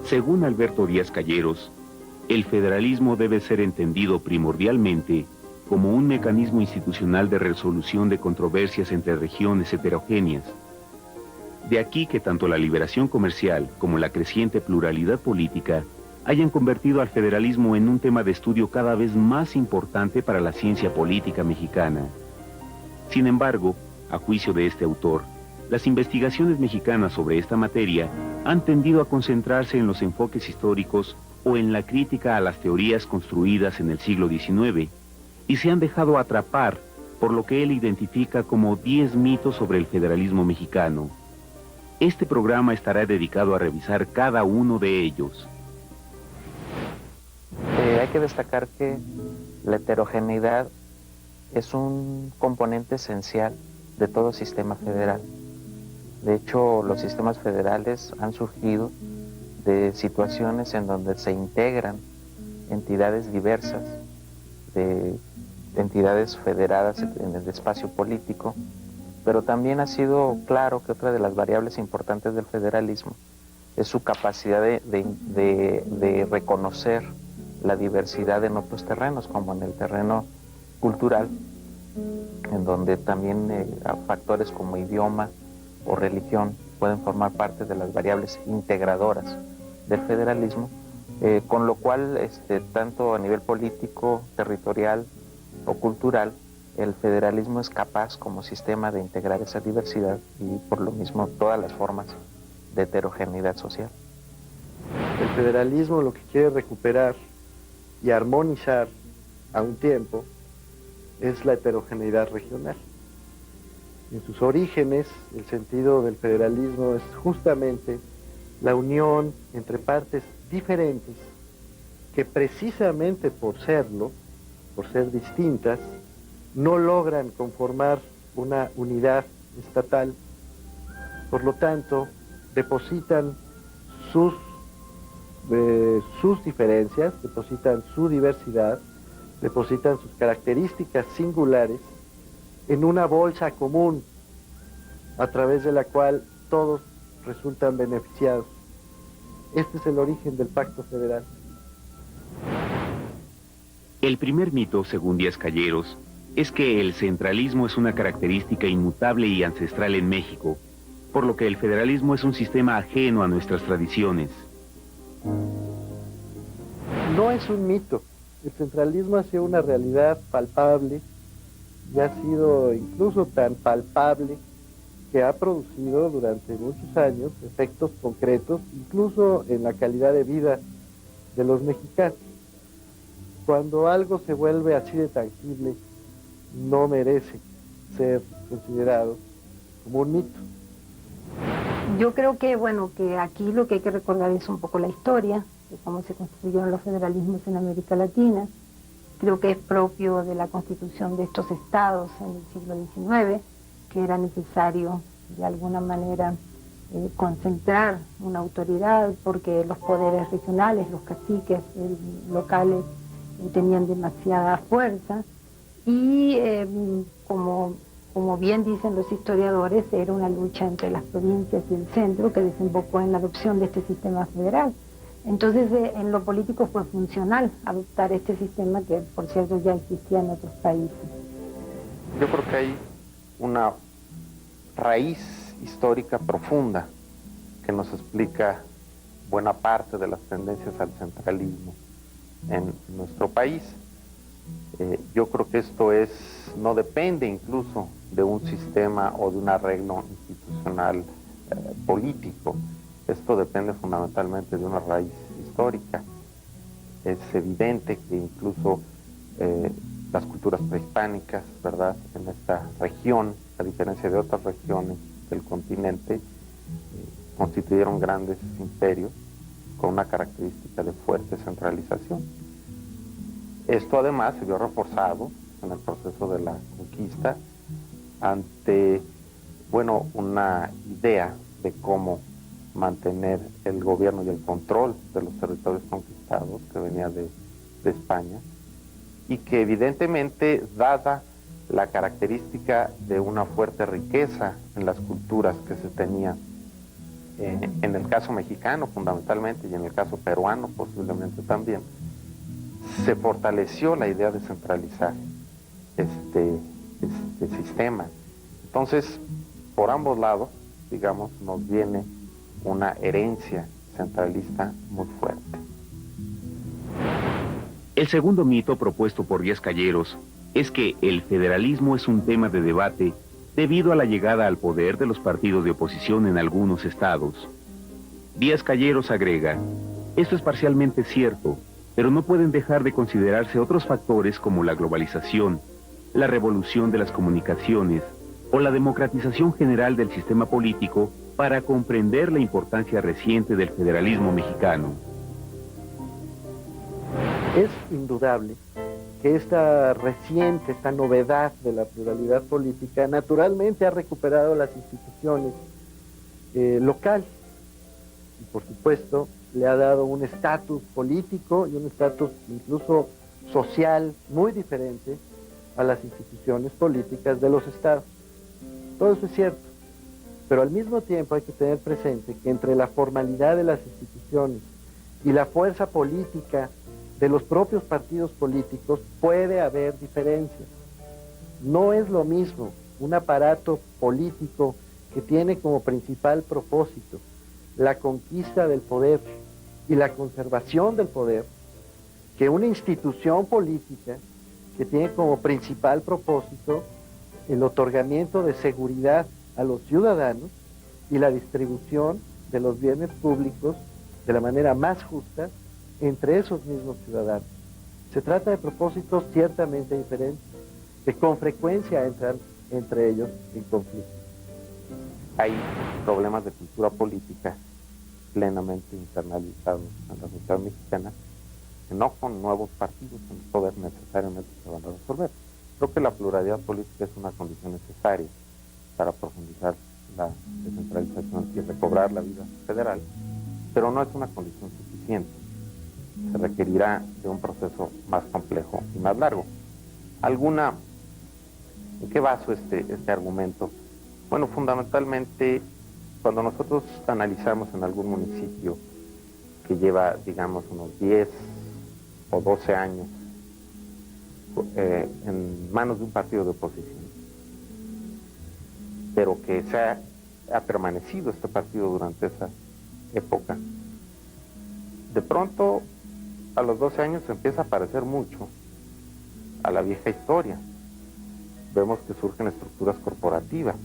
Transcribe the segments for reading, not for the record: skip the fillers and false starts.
Según Alberto Díaz Calleros, el federalismo debe ser entendido primordialmente como un mecanismo institucional de resolución de controversias entre regiones heterogéneas. De aquí que tanto la liberación comercial como la creciente pluralidad política hayan convertido al federalismo en un tema de estudio cada vez más importante para la ciencia política mexicana. Sin embargo, a juicio de este autor, las investigaciones mexicanas sobre esta materia han tendido a concentrarse en los enfoques históricos o en la crítica a las teorías construidas en el siglo XIX y se han dejado atrapar por lo que él identifica como 10 mitos sobre el federalismo mexicano. Este programa estará dedicado a revisar cada uno de ellos. Hay que destacar que la heterogeneidad es un componente esencial de todo sistema federal. De hecho, los sistemas federales han surgido de situaciones en donde se integran entidades diversas, de entidades federadas en el espacio político, pero también ha sido claro que otra de las variables importantes del federalismo es su capacidad de reconocer la diversidad en otros terrenos, como en el terreno cultural, en donde también factores como idioma o religión pueden formar parte de las variables integradoras del federalismo, con lo cual tanto a nivel político, territorial o cultural, el federalismo es capaz como sistema de integrar esa diversidad y por lo mismo todas las formas de heterogeneidad social. El federalismo lo que quiere recuperar y armonizar a un tiempo es la heterogeneidad regional. En sus orígenes, el sentido del federalismo es justamente la unión entre partes diferentes que precisamente por serlo, por ser distintas, no logran conformar una unidad estatal. Por lo tanto, depositan sus diferencias, depositan su diversidad, depositan sus características singulares en una bolsa común a través de la cual todos resultan beneficiados. Este es el origen del Pacto Federal. El primer mito, según Díaz Calleros, es que el centralismo es una característica inmutable y ancestral en México, por lo que el federalismo es un sistema ajeno a nuestras tradiciones. No es un mito. El centralismo ha sido una realidad palpable y ha sido incluso tan palpable que ha producido durante muchos años efectos concretos, incluso en la calidad de vida de los mexicanos. Cuando algo se vuelve así de tangible, no merece ser considerado como un mito. Yo creo que, bueno, que aquí lo que hay que recordar es un poco la historia de cómo se construyeron los federalismos en América Latina. Creo que es propio de la constitución de estos estados en el siglo XIX, que era necesario de alguna manera concentrar una autoridad porque los poderes regionales, los caciques locales tenían demasiada fuerza y como como bien dicen los historiadores, era una lucha entre las provincias y el centro que desembocó en la adopción de este sistema federal. Entonces, en lo político fue funcional adoptar este sistema que, por cierto, ya existía en otros países. Yo creo que hay una raíz histórica profunda que nos explica buena parte de las tendencias al centralismo en nuestro país. Yo creo que esto no depende incluso de un sistema o de un arreglo institucional político. Esto depende fundamentalmente de una raíz histórica. Es evidente que incluso las culturas prehispánicas, ¿verdad?, en esta región, a diferencia de otras regiones del continente, constituyeron grandes imperios con una característica de fuerte centralización. Esto además se vio reforzado en el proceso de la conquista ante, bueno, una idea de cómo mantener el gobierno y el control de los territorios conquistados que venía de España, y que evidentemente, dada la característica de una fuerte riqueza en las culturas que se tenía, en el caso mexicano fundamentalmente y en el caso peruano posiblemente también, se fortaleció la idea de centralizar este sistema. Entonces, por ambos lados, digamos, nos viene una herencia centralista muy fuerte. El segundo mito propuesto por Díaz Calleros es que el federalismo es un tema de debate debido a la llegada al poder de los partidos de oposición en algunos estados. Díaz Calleros agrega, esto es parcialmente cierto, pero no pueden dejar de considerarse otros factores como la globalización, la revolución de las comunicaciones o la democratización general del sistema político para comprender la importancia reciente del federalismo mexicano. Es indudable que esta novedad de la pluralidad política naturalmente ha recuperado las instituciones locales y por supuesto le ha dado un estatus político y un estatus incluso social muy diferente a las instituciones políticas de los estados. Todo eso es cierto, pero al mismo tiempo hay que tener presente que entre la formalidad de las instituciones y la fuerza política de los propios partidos políticos puede haber diferencias. No es lo mismo un aparato político que tiene como principal propósito la conquista del poder y la conservación del poder que una institución política que tiene como principal propósito el otorgamiento de seguridad a los ciudadanos y la distribución de los bienes públicos de la manera más justa entre esos mismos ciudadanos. Se trata de propósitos ciertamente diferentes, que con frecuencia entran entre ellos en conflicto. Hay problemas de cultura política plenamente internalizados en la sociedad mexicana, que no con nuevos partidos en el poder necesariamente se van a resolver. Creo que la pluralidad política es una condición necesaria para profundizar la descentralización y recobrar la vida federal, pero no es una condición suficiente. Se requerirá de un proceso más complejo y más largo. ¿En qué baso este argumento? Bueno, fundamentalmente, cuando nosotros analizamos en algún municipio que lleva, digamos, unos 10 o 12 años en manos de un partido de oposición, pero que ha permanecido este partido durante esa época, de pronto a los 12 años se empieza a parecer mucho a la vieja historia. Vemos que surgen estructuras corporativas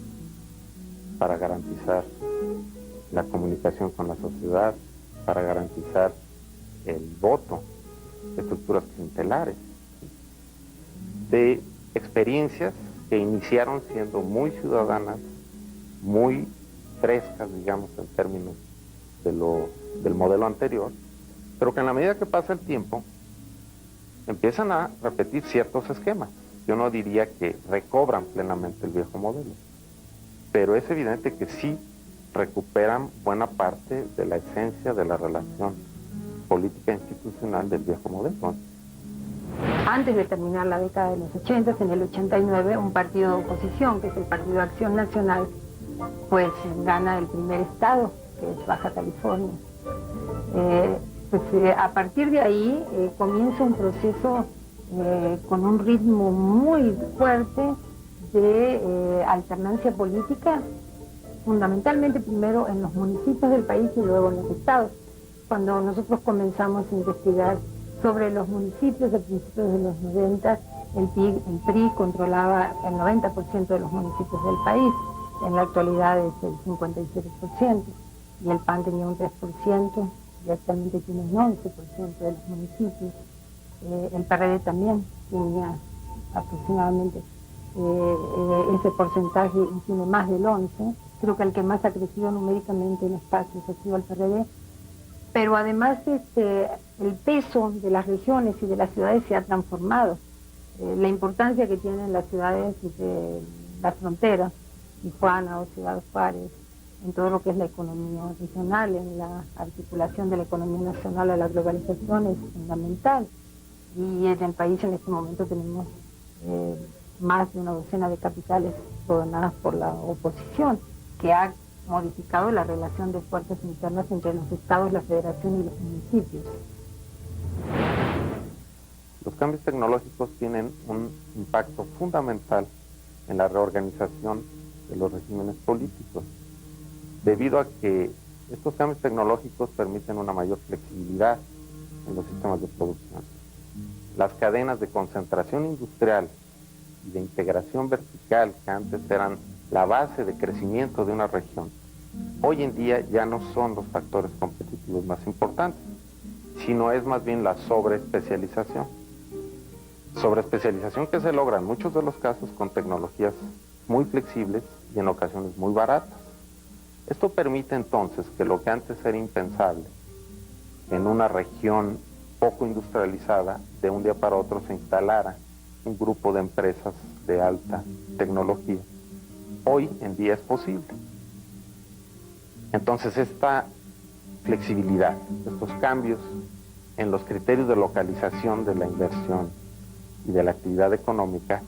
para garantizar la comunicación con la sociedad, para garantizar el voto, estructuras clientelares, de experiencias que iniciaron siendo muy ciudadanas, muy frescas, digamos, en términos del modelo anterior, pero que en la medida que pasa el tiempo empiezan a repetir ciertos esquemas. Yo no diría que recobran plenamente el viejo modelo, pero es evidente que sí recuperan buena parte de la esencia de la relación política institucional del viejo modelo. antes de terminar la década de los 80, en el 89, un partido de oposición, que es el Partido de Acción Nacional, pues gana el primer estado, que es Baja California. A partir de ahí comienza un proceso con un ritmo muy fuerte de alternancia política, fundamentalmente primero en los municipios del país y luego en los estados. Cuando nosotros comenzamos a investigar sobre los municipios a principios de los 90, el PRI controlaba el 90% de los municipios del país, en la actualidad es el 57%, y el PAN tenía un 3%, y actualmente tiene un 11% de los municipios. El PRD también tenía aproximadamente ese porcentaje y tiene más del 11%. Creo que el que más ha crecido numéricamente en espacios ha sido el PRD. Pero además el peso de las regiones y de las ciudades se ha transformado. La importancia que tienen las ciudades de la frontera, Tijuana o Ciudad Juárez, en todo lo que es la economía regional, en la articulación de la economía nacional a la globalización es fundamental. Y en el país en este momento tenemos más de una docena de capitales gobernadas por la oposición, que ha modificado la relación de fuerzas internas entre los estados, la federación y los municipios. Los cambios tecnológicos tienen un impacto fundamental en la reorganización de los regímenes políticos, debido a que estos cambios tecnológicos permiten una mayor flexibilidad en los sistemas de producción. Las cadenas de concentración industrial y de integración vertical, que antes eran la base de crecimiento de una región, hoy en día ya no son los factores competitivos más importantes, sino es más bien la sobreespecialización. Sobreespecialización que se logra en muchos de los casos con tecnologías muy flexibles y en ocasiones muy baratas. Esto permite entonces que lo que antes era impensable en una región poco industrializada, de un día para otro se instalara un grupo de empresas de alta tecnología. Hoy en día es posible. Entonces esta flexibilidad, estos cambios en los criterios de localización de la inversión y de la actividad económica,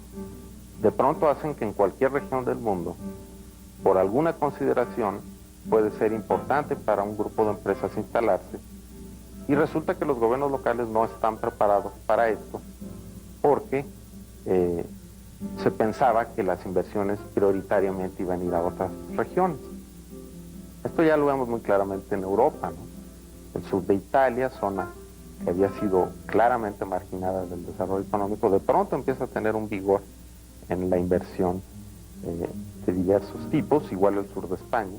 de pronto hacen que en cualquier región del mundo, por alguna consideración, puede ser importante para un grupo de empresas instalarse, y resulta que los gobiernos locales no están preparados para esto, porque se pensaba que las inversiones prioritariamente iban a ir a otras regiones. Esto ya lo vemos muy claramente en Europa, ¿no? El sur de Italia, zona que había sido claramente marginada del desarrollo económico, de pronto empieza a tener un vigor en la inversión de diversos tipos, igual el sur de España.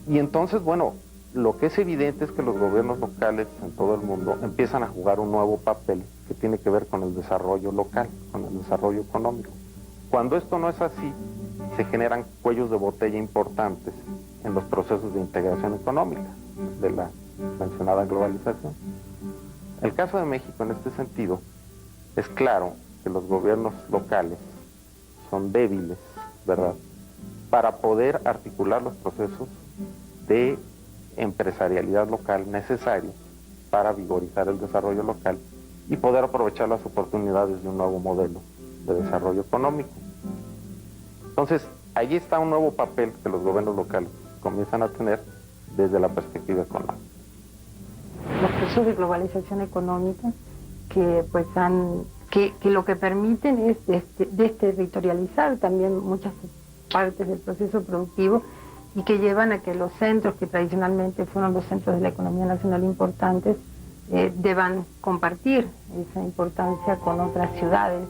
Y entonces, bueno, lo que es evidente es que los gobiernos locales en todo el mundo empiezan a jugar un nuevo papel que tiene que ver con el desarrollo local, con el desarrollo económico. Cuando esto no es así, se generan cuellos de botella importantes en los procesos de integración económica de la mencionada globalización. El caso de México en este sentido es claro que los gobiernos locales son débiles, ¿verdad?, para poder articular los procesos de empresarialidad local necesarios para vigorizar el desarrollo local y poder aprovechar las oportunidades de un nuevo modelo de desarrollo económico. Entonces, ahí está un nuevo papel que los gobiernos locales comienzan a tener desde la perspectiva económica. Los procesos de globalización económica que lo que permiten es desterritorializar también muchas partes del proceso productivo y que llevan a que los centros que tradicionalmente fueron los centros de la economía nacional importantes deban compartir esa importancia con otras ciudades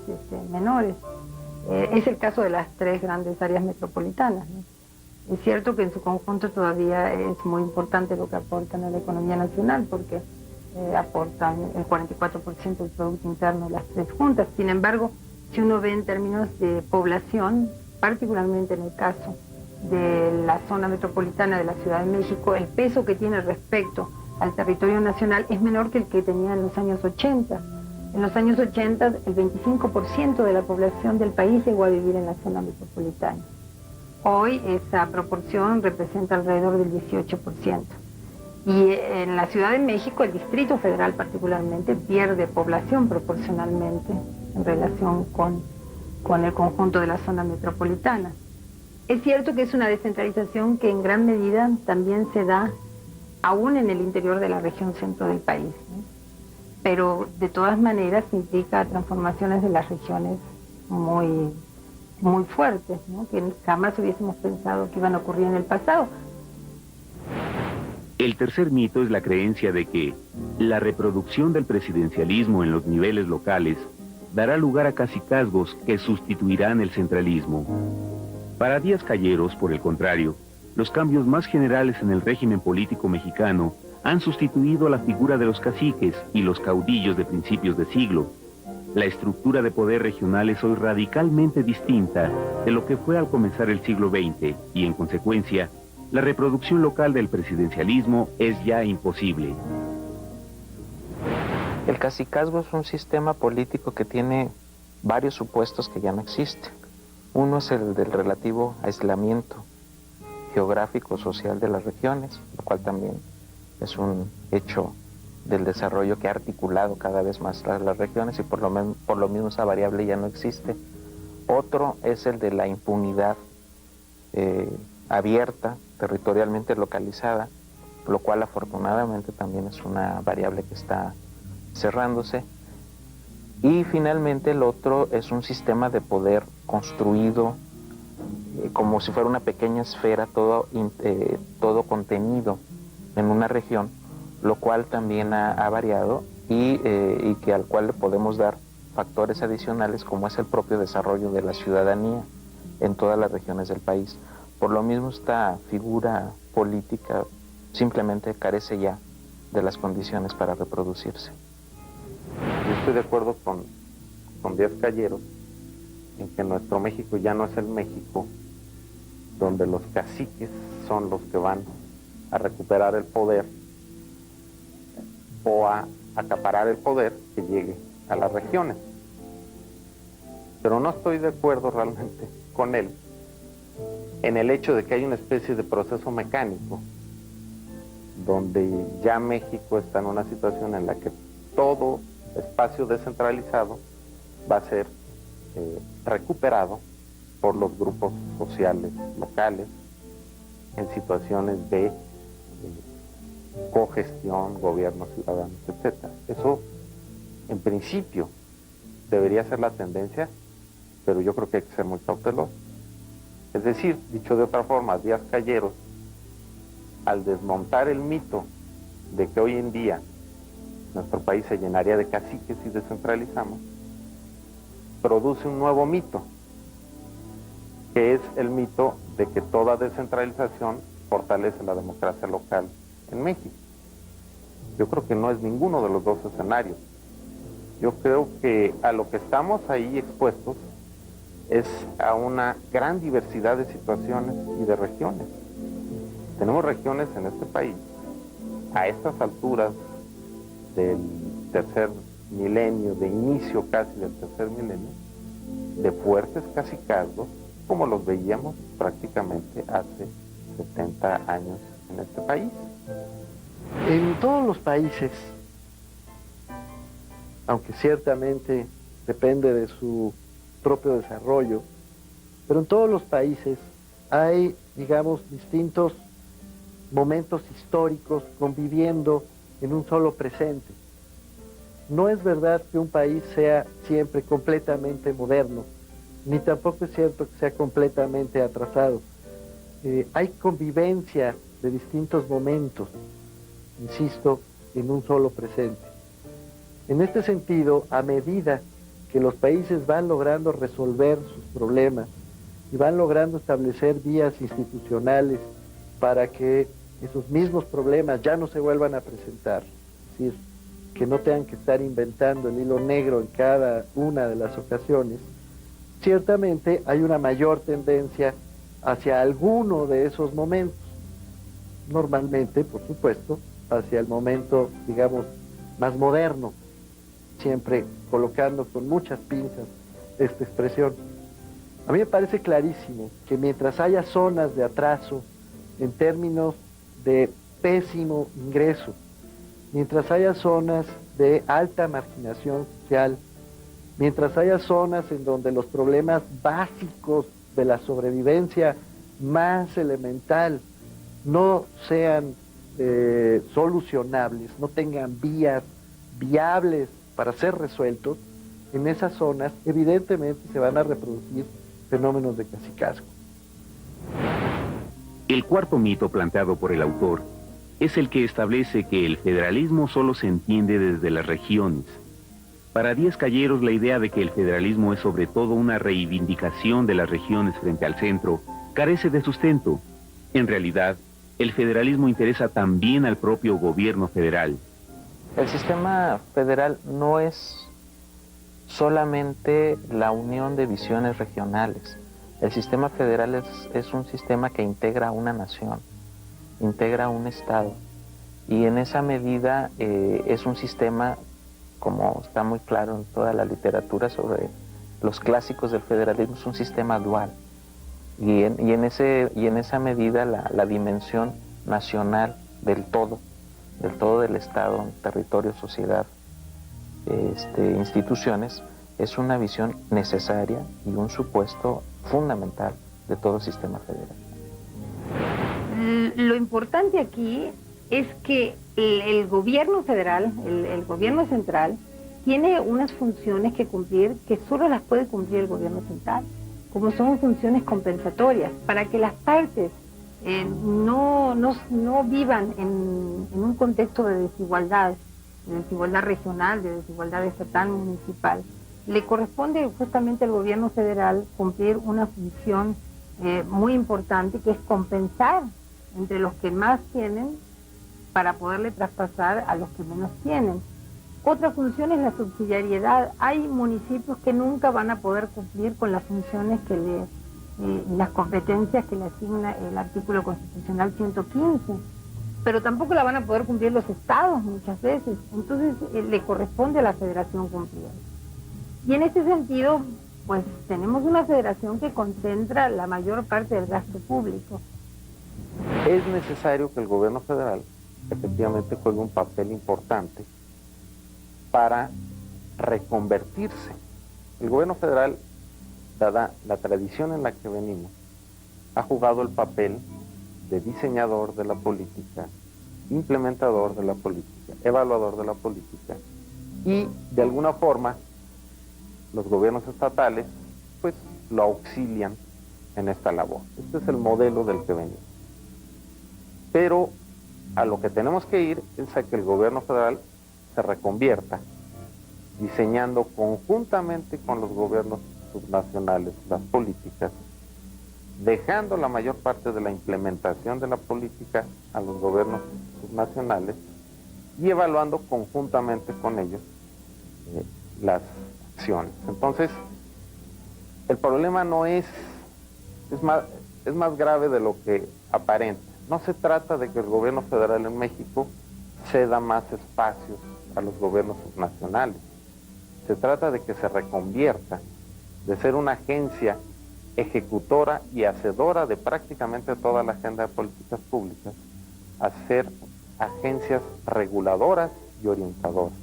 menores. Es el caso de las tres grandes áreas metropolitanas, ¿no? Es cierto que en su conjunto todavía es muy importante lo que aportan a la economía nacional, porque aportan el 44% del Producto Interno las tres juntas. Sin embargo, si uno ve en términos de población, particularmente en el caso de la zona metropolitana de la Ciudad de México, el peso que tiene respecto al territorio nacional es menor que el que tenía en los años 80. En los años 80, el 25% de la población del país llegó a vivir en la zona metropolitana. Hoy esa proporción representa alrededor del 18%. Y en la Ciudad de México, el Distrito Federal particularmente, pierde población proporcionalmente en relación con el conjunto de la zona metropolitana. Es cierto que es una descentralización que en gran medida también se da aún en el interior de la región centro del país, ¿no? Pero de todas maneras implica transformaciones de las regiones muy, muy fuertes, ¿no? Que jamás hubiésemos pensado que iban a ocurrir en el pasado. El tercer mito es la creencia de que la reproducción del presidencialismo en los niveles locales dará lugar a cacicazgos que sustituirán el centralismo. Para Díaz Calleros, por el contrario, los cambios más generales en el régimen político mexicano han sustituido la figura de los caciques y los caudillos de principios de siglo. La estructura de poder regional es hoy radicalmente distinta de lo que fue al comenzar el siglo XX y, en consecuencia, la reproducción local del presidencialismo es ya imposible. El cacicazgo es un sistema político que tiene varios supuestos que ya no existen. Uno es el del relativo aislamiento geográfico social de las regiones, lo cual también es un hecho del desarrollo que ha articulado cada vez más las regiones y por lo mismo esa variable ya no existe. Otro es el de la impunidad abierta, territorialmente localizada, lo cual afortunadamente también es una variable que está cerrándose. Y finalmente el otro es un sistema de poder construido como si fuera una pequeña esfera, todo contenido en una región, lo cual también ha variado y que al cual le podemos dar factores adicionales como es el propio desarrollo de la ciudadanía en todas las regiones del país. Por lo mismo esta figura política simplemente carece ya de las condiciones para reproducirse. Yo estoy de acuerdo con Díaz Calleros en que nuestro México ya no es el México donde los caciques son los que van a recuperar el poder o a acaparar el poder que llegue a las regiones. Pero no estoy de acuerdo realmente con él en el hecho de que hay una especie de proceso mecánico donde ya México está en una situación en la que todo espacio descentralizado va a ser recuperado por los grupos sociales locales en situaciones de cogestión, gobiernos ciudadanos, etc. Eso, en principio, debería ser la tendencia, pero yo creo que hay que ser muy cauteloso. Es decir, dicho de otra forma, Díaz Calleros, al desmontar el mito de que hoy en día nuestro país se llenaría de caciques y descentralizamos, produce un nuevo mito, que es el mito de que toda descentralización fortalece la democracia local en México. Yo creo que no es ninguno de los dos escenarios. Yo creo que a lo que estamos ahí expuestos es a una gran diversidad de situaciones y de regiones. Tenemos regiones en este país, a estas alturas del tercer milenio, de inicio casi del tercer milenio, de fuertes cacicazgos, como los veíamos prácticamente hace 70 años en este país. En todos los países, aunque ciertamente depende de su propio desarrollo, pero en todos los países hay, digamos, distintos momentos históricos conviviendo en un solo presente. No es verdad que un país sea siempre completamente moderno, ni tampoco es cierto que sea completamente atrasado. Hay convivencia de distintos momentos, insisto, en un solo presente. En este sentido, a medida que los países van logrando resolver sus problemas y van logrando establecer vías institucionales para que esos mismos problemas ya no se vuelvan a presentar, es decir, que no tengan que estar inventando el hilo negro en cada una de las ocasiones, ciertamente hay una mayor tendencia hacia alguno de esos momentos. Normalmente, por supuesto, hacia el momento, digamos, más moderno, siempre colocando con muchas pinzas esta expresión. A mí me parece clarísimo que mientras haya zonas de atraso en términos de pésimo ingreso, mientras haya zonas de alta marginación social, mientras haya zonas en donde los problemas básicos de la sobrevivencia más elemental no sean solucionables, no tengan vías viables para ser resueltos, en esas zonas evidentemente se van a reproducir fenómenos de cacicazgo. El cuarto mito planteado por el autor es el que establece que el federalismo solo se entiende desde las regiones. Para Díaz Calleros, la idea de que el federalismo es sobre todo una reivindicación de las regiones frente al centro carece de sustento. En realidad, el federalismo interesa también al propio gobierno federal. El sistema federal no es solamente la unión de visiones regionales. El sistema federal es un sistema que integra una nación, integra un estado, y en esa medida es un sistema, como está muy claro en toda la literatura sobre los clásicos del federalismo, es un sistema dual, y en esa medida la dimensión nacional del todo del estado, territorio, sociedad, instituciones, es una visión necesaria y un supuesto fundamental de todo sistema federal. Lo importante aquí es que el gobierno federal, el gobierno central, tiene unas funciones que cumplir que solo las puede cumplir el gobierno central, como son funciones compensatorias, para que las partes no vivan en un contexto de desigualdad regional, de desigualdad estatal, municipal. Le corresponde justamente al gobierno federal cumplir una función muy importante, que es compensar entre los que más tienen para poderle traspasar a los que menos tienen. Otra función es la subsidiariedad. Hay municipios que nunca van a poder cumplir con las funciones las competencias que le asigna el artículo constitucional 115, pero tampoco la van a poder cumplir los estados muchas veces. Entonces le corresponde a la federación cumplir. Y en ese sentido, pues tenemos una federación que concentra la mayor parte del gasto público. Es necesario que el gobierno federal efectivamente juegue un papel importante para reconvertirse. El gobierno federal, dada la tradición en la que venimos, ha jugado el papel de diseñador de la política, implementador de la política, evaluador de la política, y de alguna forma los gobiernos estatales pues lo auxilian en esta labor. Este es el modelo del que venimos. Pero a lo que tenemos que ir es a que el gobierno federal se reconvierta, diseñando conjuntamente con los gobiernos subnacionales las políticas, dejando la mayor parte de la implementación de la política a los gobiernos subnacionales y evaluando conjuntamente con ellos las acciones. Entonces, el problema no es más grave de lo que aparenta. No se trata de que el gobierno federal en México ceda más espacios a los gobiernos subnacionales. Se trata de que se reconvierta de ser una agencia ejecutora y hacedora de prácticamente toda la agenda de políticas públicas a ser agencias reguladoras y orientadoras.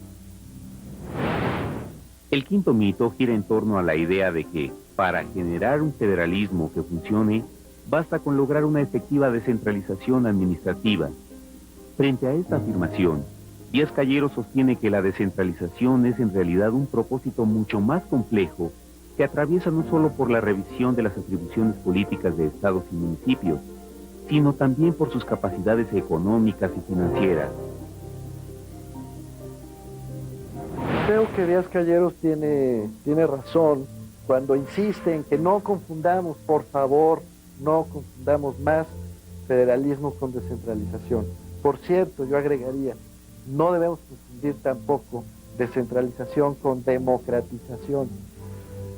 El quinto mito gira en torno a la idea de que, para generar un federalismo que funcione, basta con lograr una efectiva descentralización administrativa. Frente a esta afirmación, Díaz Calleros sostiene que la descentralización es en realidad un propósito mucho más complejo que atraviesa no solo por la revisión de las atribuciones políticas de estados y municipios, sino también por sus capacidades económicas y financieras. Creo que Díaz Calleros tiene razón cuando insiste en que no confundamos, por favor, no confundamos más federalismo con descentralización. Por cierto, yo agregaría, no debemos confundir tampoco descentralización con democratización,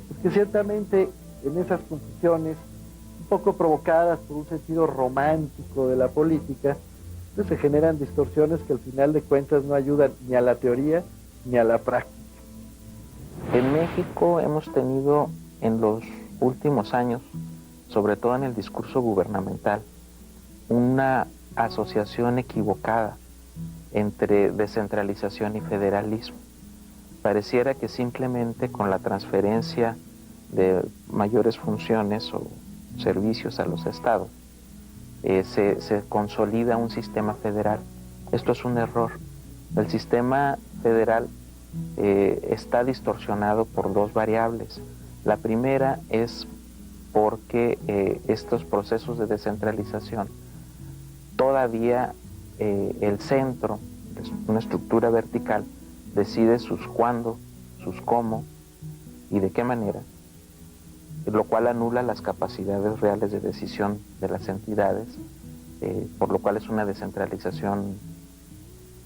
porque ciertamente en esas confusiones, un poco provocadas por un sentido romántico de la política, pues se generan distorsiones que al final de cuentas no ayudan ni a la teoría ni a la práctica. En México hemos tenido en los últimos años, sobre todo en el discurso gubernamental, una asociación equivocada entre descentralización y federalismo. Pareciera que simplemente con la transferencia de mayores funciones o servicios a los estados se consolida un sistema federal. Esto es un error. El sistema federal está distorsionado por dos variables. La primera es porque estos procesos de descentralización todavía el centro, es una estructura vertical, decide sus cuándo, sus cómo y de qué manera, lo cual anula las capacidades reales de decisión de las entidades, por lo cual es una descentralización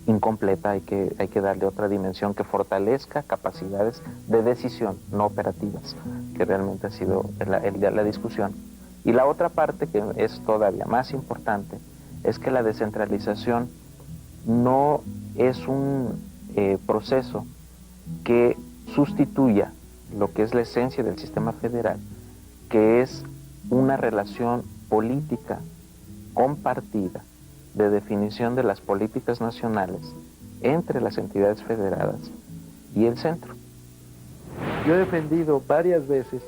incompleta. Hay que darle otra dimensión que fortalezca capacidades de decisión, no operativas, que realmente ha sido la discusión. Y la otra parte, que es todavía más importante, es que la descentralización no es un proceso que sustituya lo que es la esencia del sistema federal, que es una relación política compartida de definición de las políticas nacionales entre las entidades federadas y el centro. Yo he defendido varias veces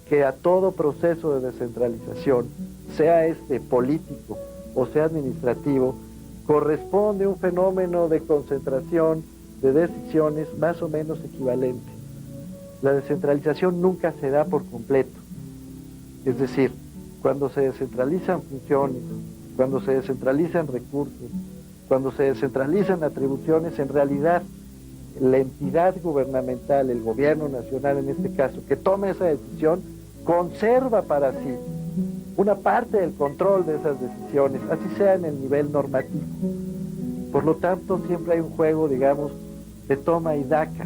que a todo proceso de descentralización, sea este político o sea administrativo, corresponde un fenómeno de concentración de decisiones más o menos equivalente. La descentralización nunca se da por completo. Es decir, cuando se descentralizan funciones, cuando se descentralizan recursos, cuando se descentralizan atribuciones, en realidad la entidad gubernamental, el gobierno nacional en este caso, que toma esa decisión, conserva para sí una parte del control de esas decisiones, así sea en el nivel normativo. Por lo tanto, siempre hay un juego, digamos, de toma y daca,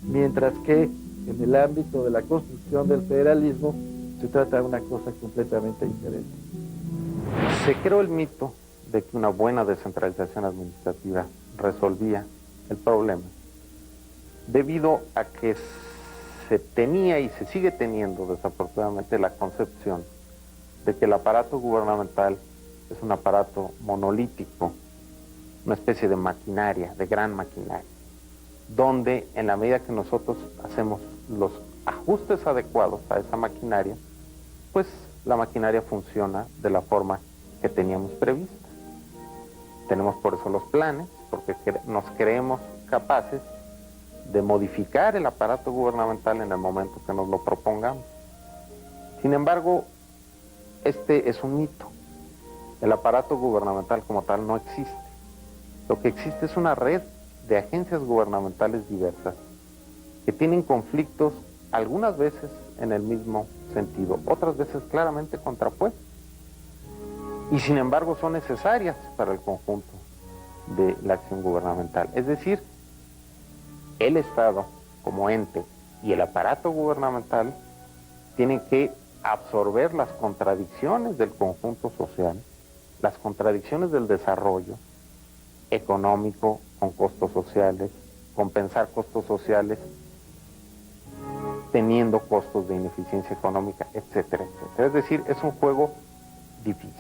mientras que en el ámbito de la construcción del federalismo se trata de una cosa completamente diferente. Se creó el mito de que una buena descentralización administrativa resolvía el problema, debido a que se tenía y se sigue teniendo desafortunadamente la concepción de que el aparato gubernamental es un aparato monolítico, una especie de maquinaria, de gran maquinaria, donde en la medida que nosotros hacemos los ajustes adecuados a esa maquinaria, pues la maquinaria funciona de la forma que teníamos prevista. Tenemos por eso los planes, porque nos creemos capaces de modificar el aparato gubernamental en el momento que nos lo propongamos. Sin embargo, este es un mito. El aparato gubernamental como tal no existe. Lo que existe es una red de agencias gubernamentales diversas que tienen conflictos algunas veces en el mismo sentido, otras veces claramente contrapuestos, y sin embargo son necesarias para el conjunto de la acción gubernamental. Es decir, el Estado como ente y el aparato gubernamental tienen que absorber las contradicciones del conjunto social, las contradicciones del desarrollo económico con costos sociales, compensar costos sociales teniendo costos de ineficiencia económica, etcétera, etcétera. Es decir, es un juego difícil.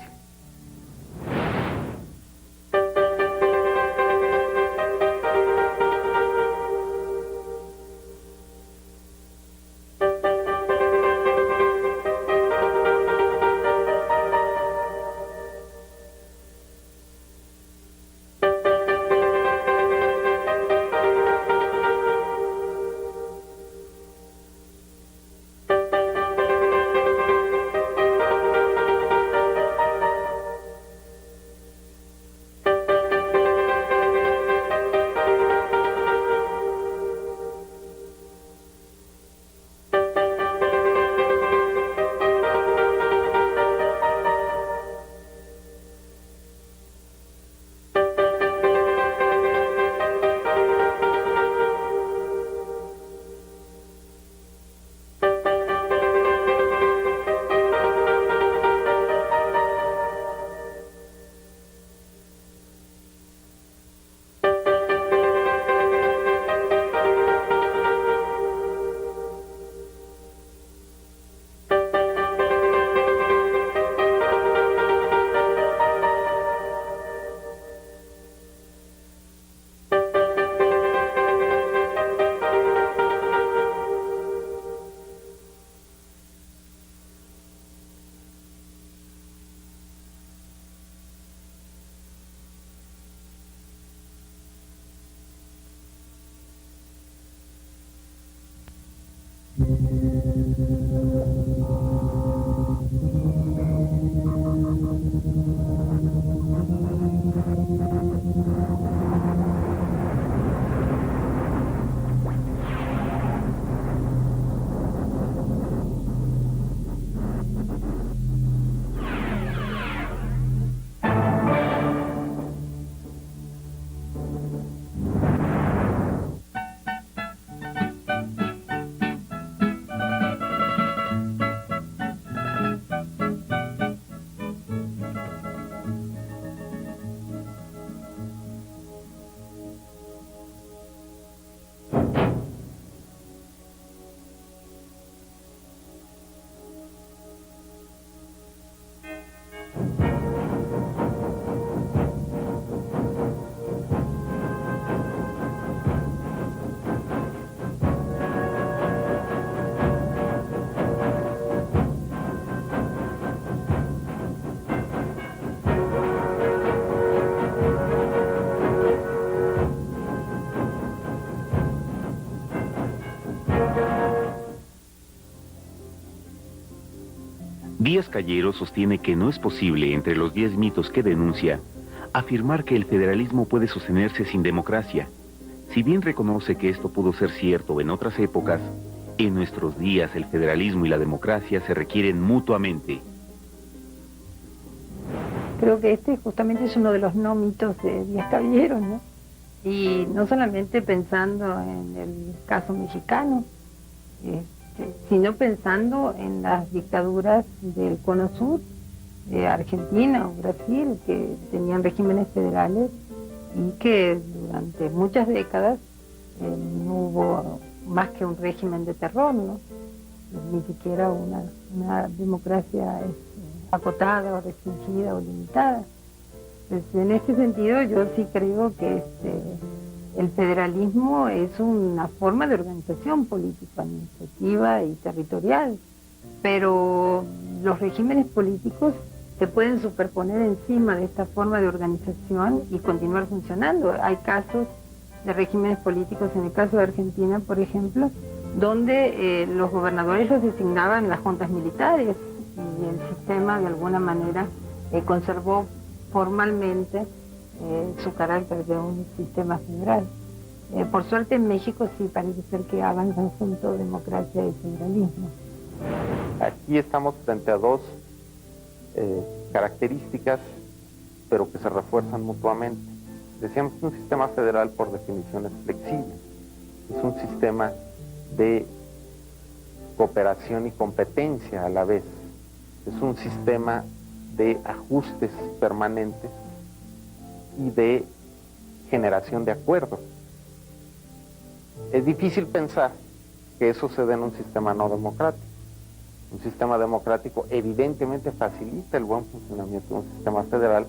Díaz Callero sostiene que no es posible, entre los 10 mitos que denuncia, afirmar que el federalismo puede sostenerse sin democracia. Si bien reconoce que esto pudo ser cierto en otras épocas, en nuestros días el federalismo y la democracia se requieren mutuamente. Creo que este justamente es uno de los no mitos de Díaz Callero, ¿no? Y no solamente pensando en el caso mexicano, sino pensando en las dictaduras del Cono Sur, de Argentina o Brasil, que tenían regímenes federales y que durante muchas décadas no hubo más que un régimen de terror, ¿no? Ni siquiera una democracia acotada o restringida o limitada. Pues en este sentido yo sí creo que el federalismo es una forma de organización política, administrativa y territorial, pero los regímenes políticos se pueden superponer encima de esta forma de organización y continuar funcionando. Hay casos de regímenes políticos, en el caso de Argentina, por ejemplo, donde los gobernadores los designaban las juntas militares y el sistema de alguna manera conservó formalmente su carácter de un sistema federal. Por suerte en México sí parece ser que avanzan junto democracia y federalismo. Aquí estamos frente a dos características, pero que se refuerzan mutuamente. Decíamos que un sistema federal por definición es flexible, es un sistema de cooperación y competencia a la vez, es un sistema de ajustes permanentes y de generación de acuerdos. Es difícil pensar que eso se dé en un sistema no democrático. Un sistema democrático evidentemente facilita el buen funcionamiento de un sistema federal,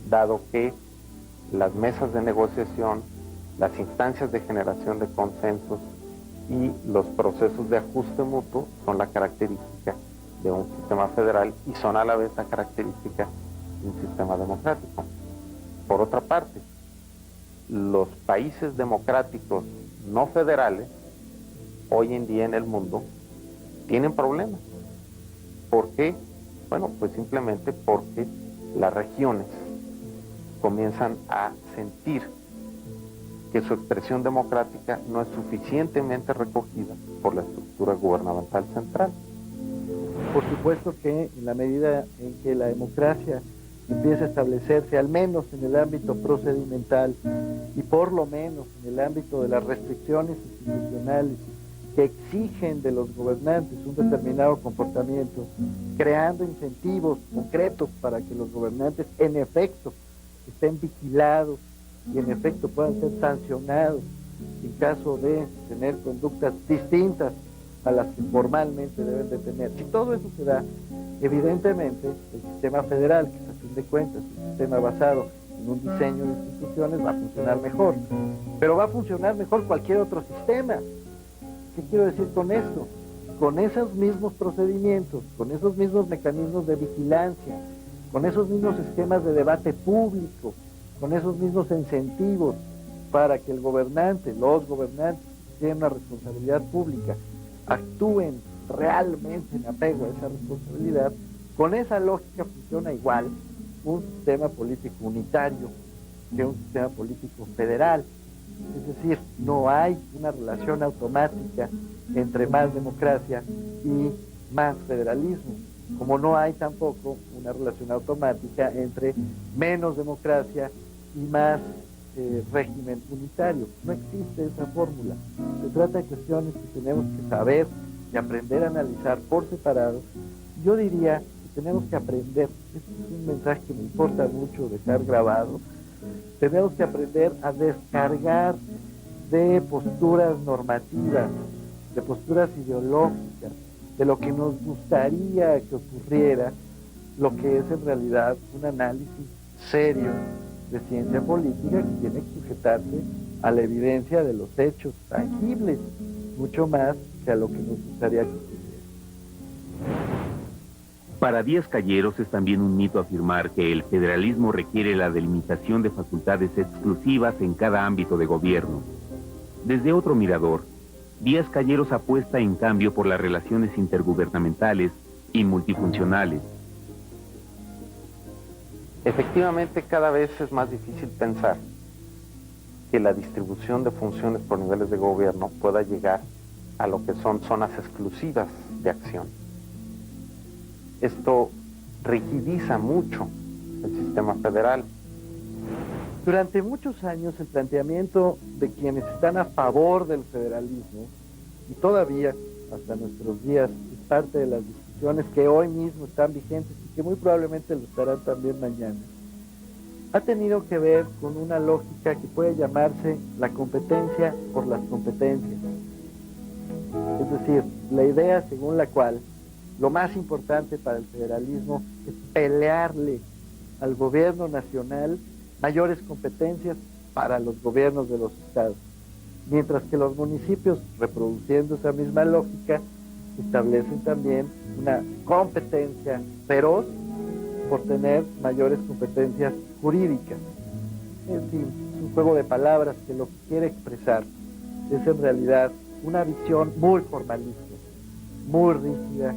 dado que las mesas de negociación, las instancias de generación de consensos y los procesos de ajuste mutuo son la característica de un sistema federal y son a la vez la característica de un sistema democrático. Por otra parte, los países democráticos no federales hoy en día en el mundo tienen problemas. ¿Por qué? Bueno, pues simplemente porque las regiones comienzan a sentir que su expresión democrática no es suficientemente recogida por la estructura gubernamental central. Por supuesto que en la medida en que la democracia empieza a establecerse, al menos en el ámbito procedimental y por lo menos en el ámbito de las restricciones institucionales que exigen de los gobernantes un determinado comportamiento, creando incentivos concretos para que los gobernantes en efecto estén vigilados y en efecto puedan ser sancionados en caso de tener conductas distintas a las que formalmente deben de tener. Si todo eso se da, evidentemente el sistema federal, que es a fin de cuentas un sistema basado en un diseño de instituciones, va a funcionar mejor. Pero va a funcionar mejor cualquier otro sistema. ¿Qué quiero decir con esto? Con esos mismos procedimientos, con esos mismos mecanismos de vigilancia, con esos mismos esquemas de debate público, con esos mismos incentivos para que el gobernante, los gobernantes, tengan una responsabilidad pública, actúen realmente en apego a esa responsabilidad, con esa lógica funciona igual un sistema político unitario que un sistema político federal. Es decir, no hay una relación automática entre más democracia y más federalismo, como no hay tampoco una relación automática entre menos democracia y más régimen unitario. No existe esa fórmula. Se trata de cuestiones que tenemos que saber y aprender a analizar por separado. Yo diría que tenemos que aprender, este es un mensaje que me importa mucho dejar grabado, tenemos que aprender a descargar de posturas normativas, de posturas ideológicas, de lo que nos gustaría que ocurriera, lo que es en realidad un análisis serio de ciencia política que tiene que sujetarse a la evidencia de los hechos tangibles, mucho más que a lo que nos gustaría que ocurriera. Para Díaz Calleros es también un mito afirmar que el federalismo requiere la delimitación de facultades exclusivas en cada ámbito de gobierno. Desde otro mirador, Díaz Calleros apuesta en cambio por las relaciones intergubernamentales y multifuncionales. Efectivamente, cada vez es más difícil pensar que la distribución de funciones por niveles de gobierno pueda llegar a lo que son zonas exclusivas de acción. Esto rigidiza mucho el sistema federal. Durante muchos años el planteamiento de quienes están a favor del federalismo, y todavía hasta nuestros días es parte de las discusiones que hoy mismo están vigentes y que muy probablemente lo estarán también mañana, ha tenido que ver con una lógica que puede llamarse la competencia por las competencias. Es decir, la idea según la cual lo más importante para el federalismo es pelearle al gobierno nacional mayores competencias para los gobiernos de los estados, mientras que los municipios, reproduciendo esa misma lógica, establecen también una competencia feroz por tener mayores competencias jurídicas. En fin, es un juego de palabras que lo que quiere expresar es en realidad una visión muy formalista, muy rígida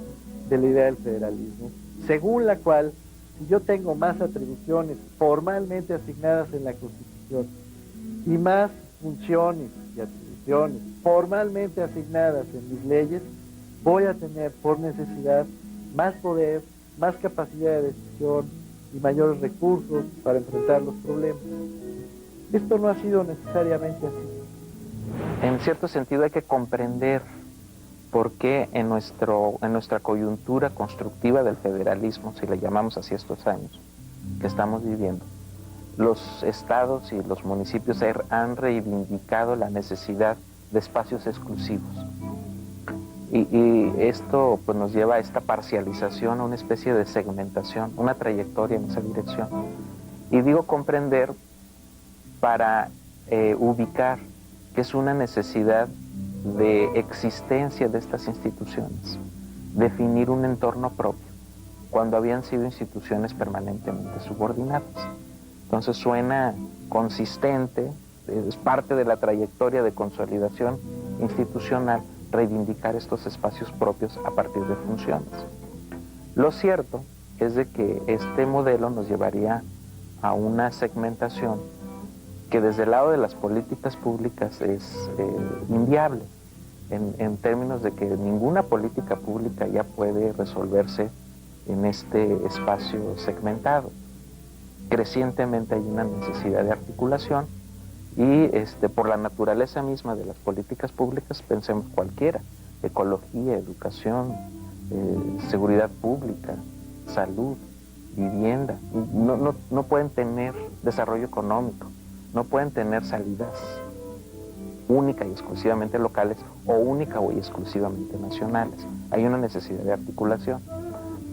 de la idea del federalismo, según la cual si yo tengo más atribuciones formalmente asignadas en la Constitución y más funciones y atribuciones formalmente asignadas en mis leyes, voy a tener por necesidad más poder, más capacidad de decisión y mayores recursos para enfrentar los problemas. Esto no ha sido necesariamente así. En cierto sentido hay que comprender por qué en nuestra coyuntura constructiva del federalismo, si le llamamos así estos años que estamos viviendo, los estados y los municipios han reivindicado la necesidad de espacios exclusivos. Y esto pues, nos lleva a esta parcialización, a una especie de segmentación, una trayectoria en esa dirección. Y digo comprender para ubicar que es una necesidad de existencia de estas instituciones, definir un entorno propio, cuando habían sido instituciones permanentemente subordinadas. Entonces suena consistente, es parte de la trayectoria de consolidación institucional, reivindicar estos espacios propios a partir de funciones. Lo cierto es de que este modelo nos llevaría a una segmentación que desde el lado de las políticas públicas es inviable, en términos de que ninguna política pública ya puede resolverse en este espacio segmentado. Crecientemente hay una necesidad de articulación y por la naturaleza misma de las políticas públicas, pensemos cualquiera, ecología, educación, seguridad pública, salud, vivienda, no pueden tener desarrollo económico, no pueden tener salidas única y exclusivamente locales o única y exclusivamente nacionales. Hay una necesidad de articulación.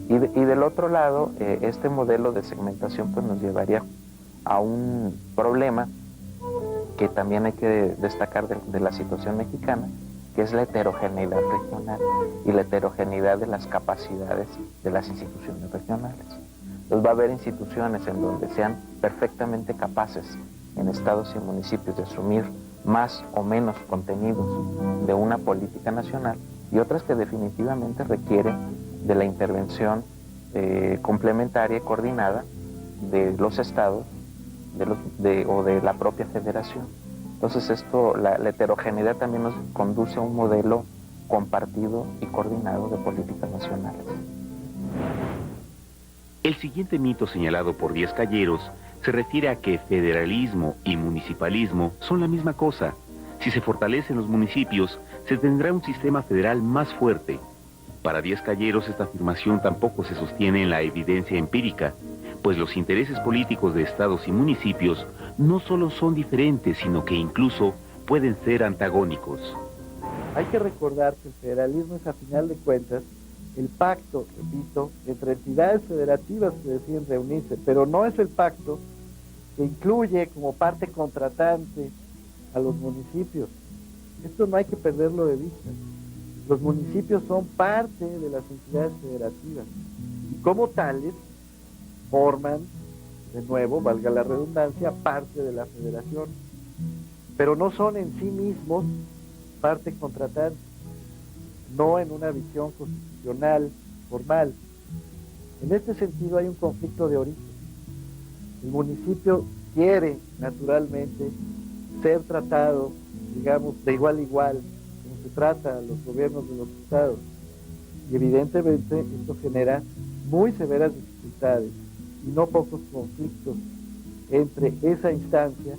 Y del otro lado, este modelo de segmentación pues, nos llevaría a un problema que también hay que destacar de la situación mexicana, que es la heterogeneidad regional y la heterogeneidad de las capacidades de las instituciones regionales. Entonces va a haber instituciones en donde sean perfectamente capaces en estados y municipios de asumir más o menos contenidos de una política nacional, y otras que definitivamente requieren de la intervención complementaria y coordinada de los estados o de la propia federación. Entonces la heterogeneidad también nos conduce a un modelo compartido y coordinado de políticas nacionales. El siguiente mito señalado por Díaz Calleros se refiere a que federalismo y municipalismo son la misma cosa. Si se fortalecen los municipios, se tendrá un sistema federal más fuerte. Para Díaz Calleros esta afirmación tampoco se sostiene en la evidencia empírica, pues los intereses políticos de estados y municipios no solo son diferentes, sino que incluso pueden ser antagónicos. Hay que recordar que el federalismo es, a final de cuentas, el pacto, repito, entre entidades federativas que deciden reunirse, pero no es el pacto que incluye como parte contratante a los municipios. Esto no hay que perderlo de vista. Los municipios son parte de las entidades federativas y como tales forman, de nuevo, valga la redundancia, parte de la federación, pero no son en sí mismos parte contratante, no en una visión constitucional formal. En este sentido hay un conflicto de origen. El municipio quiere, naturalmente, ser tratado, digamos, de igual a igual, como se trata a los gobiernos de los estados. Y evidentemente esto genera muy severas dificultades y no pocos conflictos entre esa instancia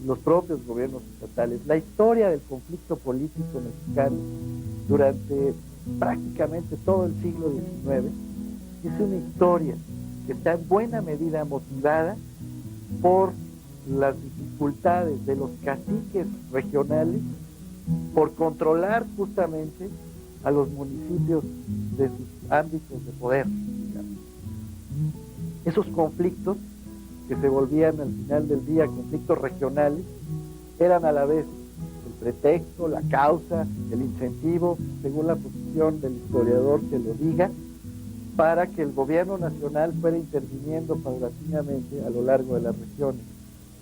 y los propios gobiernos estatales. La historia del conflicto político mexicano durante prácticamente todo el siglo XIX es una historia que está en buena medida motivada por las dificultades de los caciques regionales por controlar justamente a los municipios de sus ámbitos de poder. Esos conflictos, que se volvían al final del día conflictos regionales, eran a la vez el pretexto, la causa, el incentivo, según la posición del historiador que lo diga, para que el gobierno nacional fuera interviniendo paulatinamente a lo largo de las regiones,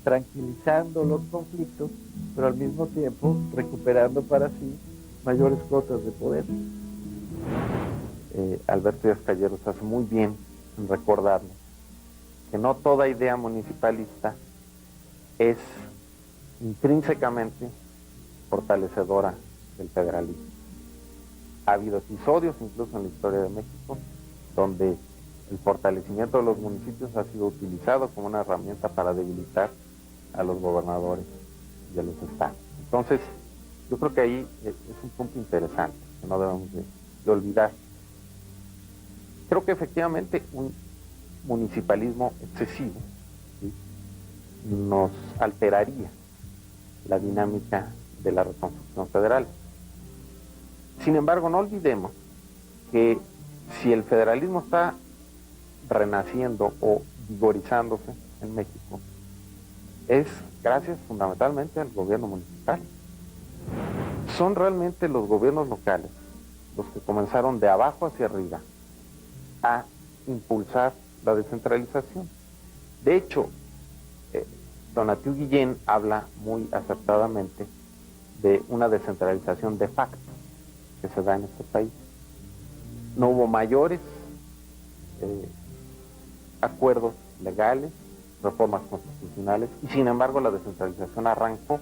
tranquilizando los conflictos, pero al mismo tiempo recuperando para sí mayores cuotas de poder. Alberto Díaz Calleros hace muy bien en recordarnos que no toda idea municipalista es intrínsecamente fortalecedora del federalismo. Ha habido episodios, incluso en la historia de México, donde el fortalecimiento de los municipios ha sido utilizado como una herramienta para debilitar a los gobernadores y a los estados. Entonces, yo creo que ahí es un punto interesante que no debemos de olvidar. Creo que efectivamente un municipalismo excesivo, ¿sí?, nos alteraría la dinámica de la reconstrucción federal. Sin embargo, no olvidemos que si el federalismo está renaciendo o vigorizándose en México, es gracias fundamentalmente al gobierno municipal. Son realmente los gobiernos locales los que comenzaron de abajo hacia arriba a impulsar la descentralización. De hecho, Tonatiuh Guillén habla muy acertadamente de una descentralización de facto que se da en este país. No hubo mayores acuerdos legales, reformas constitucionales, y sin embargo la descentralización arrancó,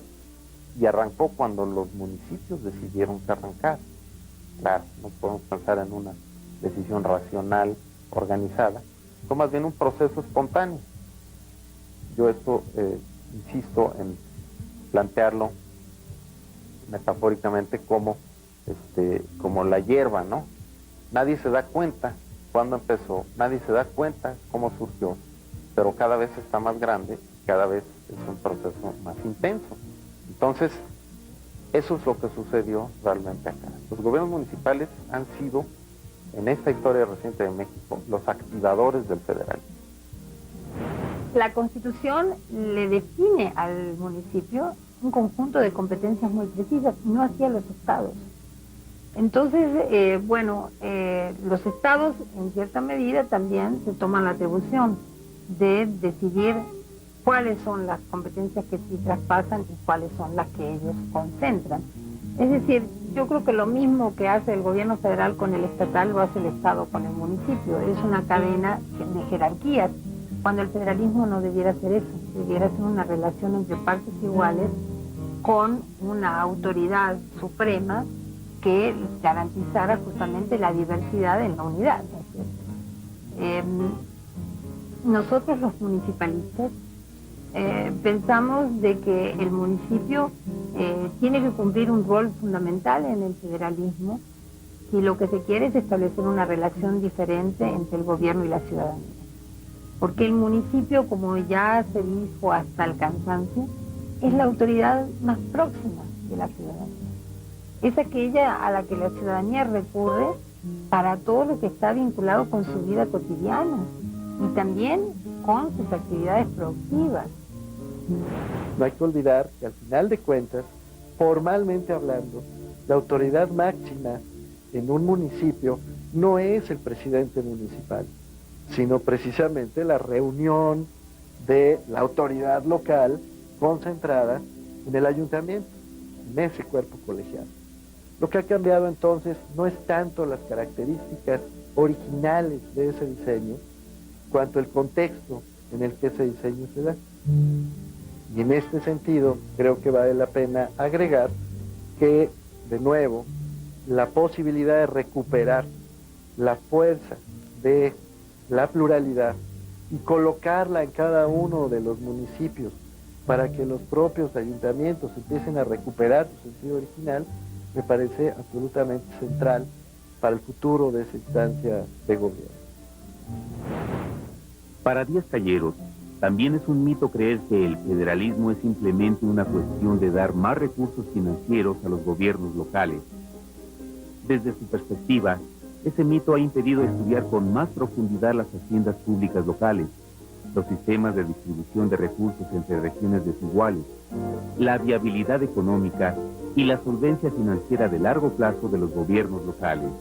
y arrancó cuando los municipios decidieron que arrancar. Claro, no podemos pensar en una decisión racional, organizada, fue más bien un proceso espontáneo. Yo esto insisto en plantearlo metafóricamente como la hierba, ¿no? Nadie se da cuenta cuándo empezó, nadie se da cuenta cómo surgió, pero cada vez está más grande, cada vez es un proceso más intenso. Entonces, eso es lo que sucedió realmente acá. Los gobiernos municipales han sido, en esta historia reciente de México, los activadores del federalismo. La Constitución le define al municipio un conjunto de competencias muy precisas, no hacia los estados. Entonces, los estados en cierta medida también se toman la atribución de decidir cuáles son las competencias que sí traspasan y cuáles son las que ellos concentran. Es decir, Yo creo que lo mismo que hace el gobierno federal con el estatal lo hace el Estado con el municipio. Es una cadena de jerarquías, cuando el federalismo no debiera ser eso, debiera ser una relación entre partes iguales con una autoridad suprema que garantizara justamente la diversidad en la unidad, ¿no es cierto? Nosotros los municipalistas pensamos de que el municipio tiene que cumplir un rol fundamental en el federalismo y lo que se quiere es establecer una relación diferente entre el gobierno y la ciudadanía. Porque el municipio, como ya se dijo hasta el cansancio, es la autoridad más próxima de la ciudadanía. Es aquella a la que la ciudadanía recurre para todo lo que está vinculado con su vida cotidiana y también con sus actividades productivas. No hay que olvidar que al final de cuentas, formalmente hablando, la autoridad máxima en un municipio no es el presidente municipal, sino precisamente la reunión de la autoridad local concentrada en el ayuntamiento, en ese cuerpo colegiado. Lo que ha cambiado entonces no es tanto las características originales de ese diseño, cuanto el contexto en el que ese diseño se da. Y en este sentido, creo que vale la pena agregar que, de nuevo, la posibilidad de recuperar la fuerza de la pluralidad y colocarla en cada uno de los municipios para que los propios ayuntamientos empiecen a recuperar su sentido original, me parece absolutamente central para el futuro de esa instancia de gobierno. Para Díaz Calleros, también es un mito creer que el federalismo es simplemente una cuestión de dar más recursos financieros a los gobiernos locales. Desde su perspectiva, ese mito ha impedido estudiar con más profundidad las haciendas públicas locales, los sistemas de distribución de recursos entre regiones desiguales, la viabilidad económica y la solvencia financiera de largo plazo de los gobiernos locales.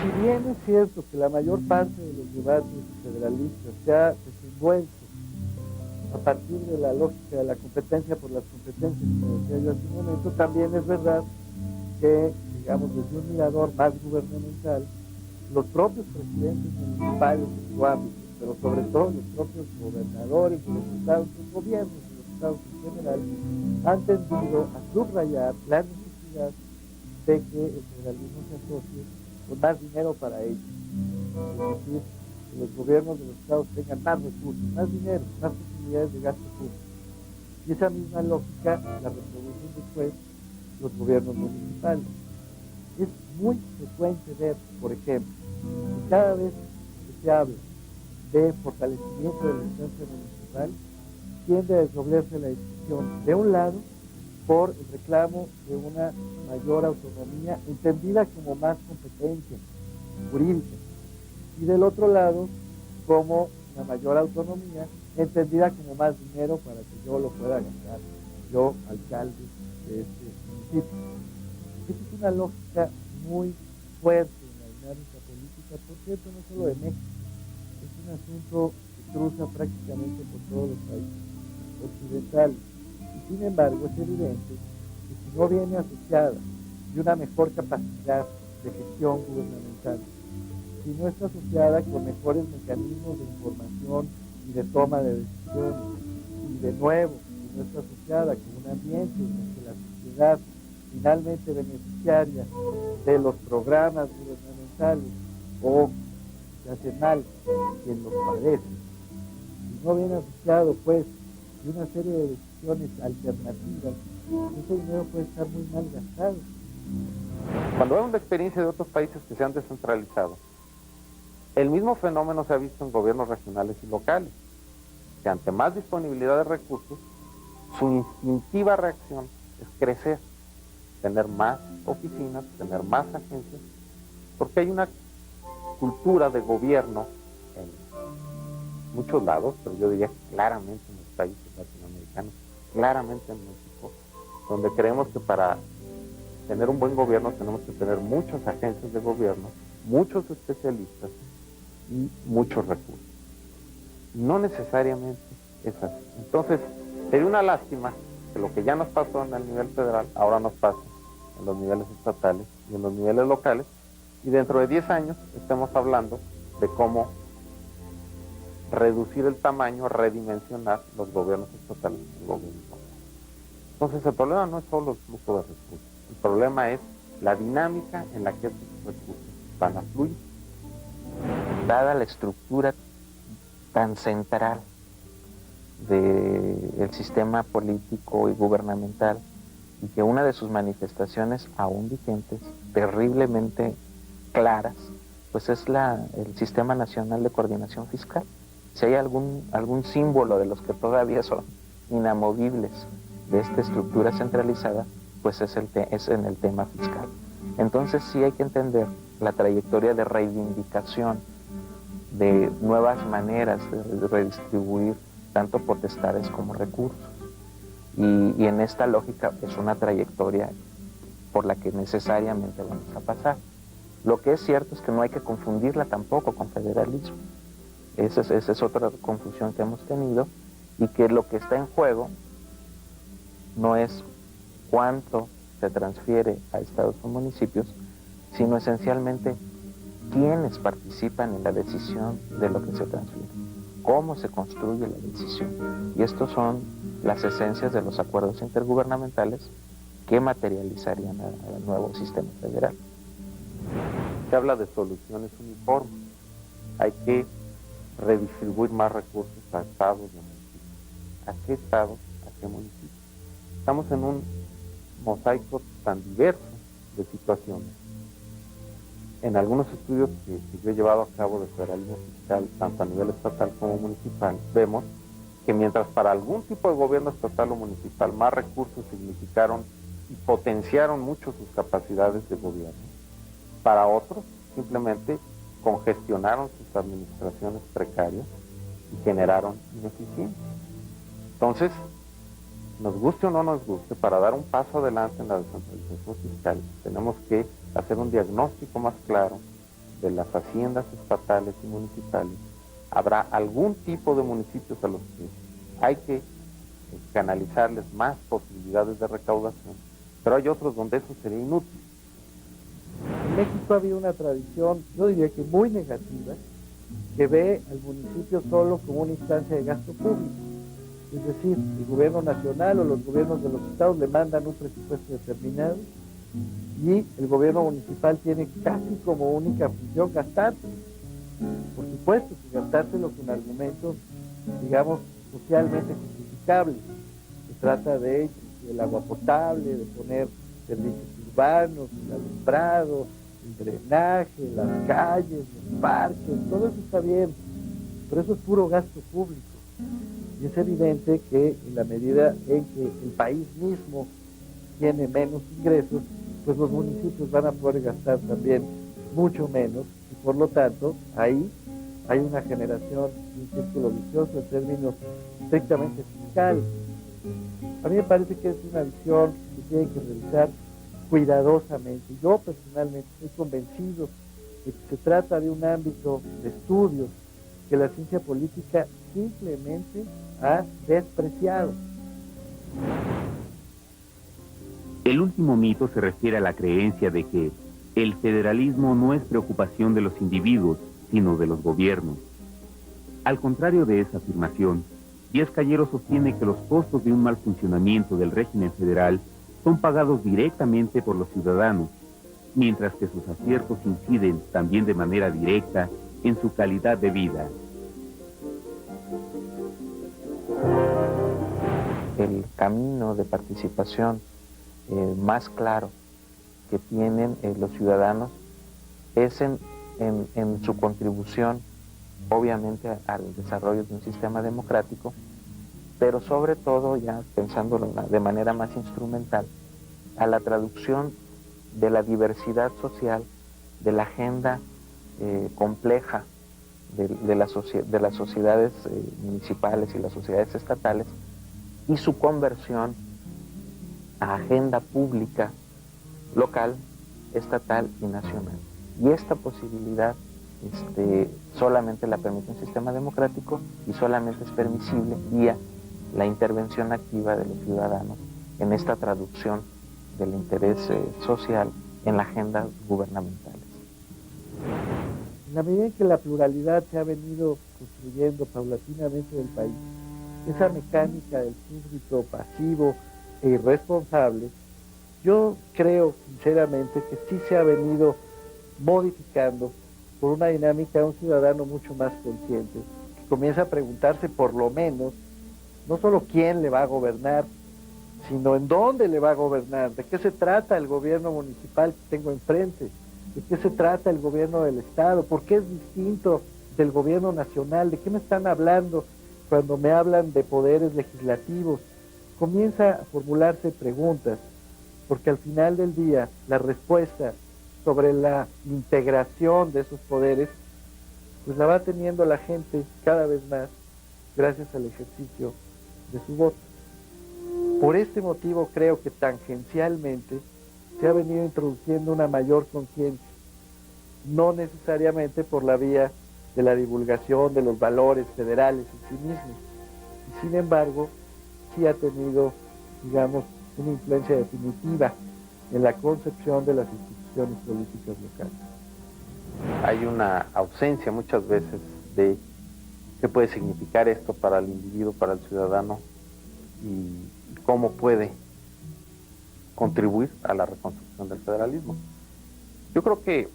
Si bien es cierto que la mayor parte de los debates federalistas se ha desenvuelto a partir de la lógica de la competencia por las competencias, como decía yo hace un momento, también es verdad que, digamos, desde un mirador más gubernamental, los propios presidentes municipales de su ámbito, pero sobre todo los propios gobernadores de los estados, los gobiernos de los estados en general, han tendido a subrayar la necesidad de que el federalismo se asocie con más dinero para ellos. Es decir, que los gobiernos de los estados tengan más recursos, más dinero, más posibilidades de gasto público. Y esa misma lógica la reproducen después los gobiernos municipales. Es muy frecuente ver, por ejemplo, que cada vez que se habla de fortalecimiento de la instancia municipal, tiende a desdoblarse la discusión, de un lado, por el reclamo de una mayor autonomía, entendida como más competencia jurídica, y del otro lado, como una mayor autonomía, entendida como más dinero para que yo lo pueda gastar, yo, alcalde de este municipio. Esa es una lógica muy fuerte en la dinámica política, por cierto, no solo de México, es un asunto que cruza prácticamente por todos los países occidentales. Y sin embargo, es evidente que si no viene asociada de una mejor capacidad de gestión gubernamental, si no está asociada con mejores mecanismos de información y de toma de decisiones, y de nuevo, si no está asociada con un ambiente en el que la sociedad finalmente beneficiaria de los programas gubernamentales o se hace mal quien los padece, si no viene asociado pues de una serie de decisiones alternativas, ese dinero puede estar muy mal gastado. Cuando vemos la experiencia de otros países que se han descentralizado, el mismo fenómeno se ha visto en gobiernos regionales y locales, que ante más disponibilidad de recursos, su instintiva reacción es crecer, tener más oficinas, tener más agencias, porque hay una cultura de gobierno en muchos lados, pero yo diría claramente en los países latinoamericanos, claramente en México, donde creemos que para tener un buen gobierno tenemos que tener muchas agencias de gobierno, muchos especialistas y muchos recursos. No necesariamente es así. Entonces, sería una lástima que lo que ya nos pasó en el nivel federal ahora nos pase en los niveles estatales y en los niveles locales, y dentro de 10 años estemos hablando de cómo reducir el tamaño, redimensionar los gobiernos estatales y los gobiernos locales. Entonces el problema no es solo el flujo de recursos, el problema es la dinámica en la que estos recursos van a fluir. Dada la estructura tan central del sistema político y gubernamental, y que una de sus manifestaciones aún vigentes, terriblemente claras, pues es el Sistema Nacional de Coordinación Fiscal. Si hay algún símbolo de los que todavía son inamovibles de esta estructura centralizada, pues es en el tema fiscal. Entonces sí hay que entender la trayectoria de reivindicación de nuevas maneras de redistribuir tanto potestades como recursos. Y en esta lógica es una trayectoria por la que necesariamente vamos a pasar. Lo que es cierto es que no hay que confundirla tampoco con federalismo. Esa es otra confusión que hemos tenido, y que lo que está en juego no es cuánto se transfiere a estados o municipios, sino esencialmente quiénes participan en la decisión de lo que se transfiere, cómo se construye la decisión. Y estos son las esencias de los acuerdos intergubernamentales que materializarían al nuevo sistema federal. Se habla de soluciones uniformes. Hay que redistribuir más recursos a estados y a municipios. ¿A qué estados? ¿A qué municipios? Estamos en un mosaico tan diverso de situaciones. En algunos estudios que yo he llevado a cabo de federalismo fiscal, tanto a nivel estatal como municipal, vemos que mientras para algún tipo de gobierno estatal o municipal más recursos significaron y potenciaron mucho sus capacidades de gobierno, para otros simplemente congestionaron sus administraciones precarias y generaron ineficiencia. Entonces, nos guste o no nos guste, para dar un paso adelante en la descentralización fiscal, tenemos que hacer un diagnóstico más claro de las haciendas estatales y municipales. Habrá algún tipo de municipios a los que hay que canalizarles más posibilidades de recaudación, pero hay otros donde eso sería inútil. En México ha habido una tradición, yo diría que muy negativa, que ve al municipio solo como una instancia de gasto público. Es decir, el gobierno nacional o los gobiernos de los estados le mandan un presupuesto determinado y el gobierno municipal tiene casi como única función gastarse. Por supuesto, que gastárselo con argumentos, digamos, socialmente justificables. Se trata del agua potable, de poner servicios urbanos, el alumbrado, el drenaje, las calles, los parques, todo eso está bien, pero eso es puro gasto público. Y es evidente que en la medida en que el país mismo tiene menos ingresos, pues los municipios van a poder gastar también mucho menos, y por lo tanto ahí hay una generación de un círculo vicioso en términos estrictamente fiscales. A mí me parece que es una visión que tiene que realizar cuidadosamente. Yo personalmente estoy convencido de que se trata de un ámbito de estudios que la ciencia política simplemente ha despreciado. El último mito se refiere a la creencia de que el federalismo no es preocupación de los individuos, sino de los gobiernos. Al contrario de esa afirmación, Díaz Callero sostiene que los costos de un mal funcionamiento del régimen federal son pagados directamente por los ciudadanos, mientras que sus aciertos inciden también de manera directa en su calidad de vida. El camino de participación más claro que tienen los ciudadanos es en su contribución, obviamente, al desarrollo de un sistema democrático, pero sobre todo, ya pensándolo de manera más instrumental, a la traducción de la diversidad social, de la agenda compleja de las sociedades municipales y las sociedades estatales, y su conversión a agenda pública local, estatal y nacional. Y esta posibilidad solamente la permite un sistema democrático, y solamente es permisible vía la intervención activa de los ciudadanos en esta traducción del interés social en la agenda gubernamentales. En la medida en que la pluralidad se ha venido construyendo paulatinamente en el país, esa mecánica del súbdito pasivo e irresponsable, yo creo sinceramente que sí se ha venido modificando por una dinámica de un ciudadano mucho más consciente, que comienza a preguntarse por lo menos, no solo quién le va a gobernar, sino en dónde le va a gobernar, de qué se trata el gobierno municipal que tengo enfrente, de qué se trata el gobierno del Estado, por qué es distinto del gobierno nacional, de qué me están hablando cuando me hablan de poderes legislativos. Comienza a formularse preguntas, porque al final del día la respuesta sobre la integración de esos poderes, pues la va teniendo la gente cada vez más gracias al ejercicio de su voto. Por este motivo creo que tangencialmente se ha venido introduciendo una mayor conciencia, no necesariamente por la vía de la divulgación de los valores federales en sí mismos, y sin embargo sí ha tenido, digamos, una influencia definitiva en la concepción de las instituciones políticas locales. Hay una ausencia muchas veces de qué puede significar esto para el individuo, para el ciudadano, y cómo puede contribuir a la reconstrucción del federalismo. Yo creo que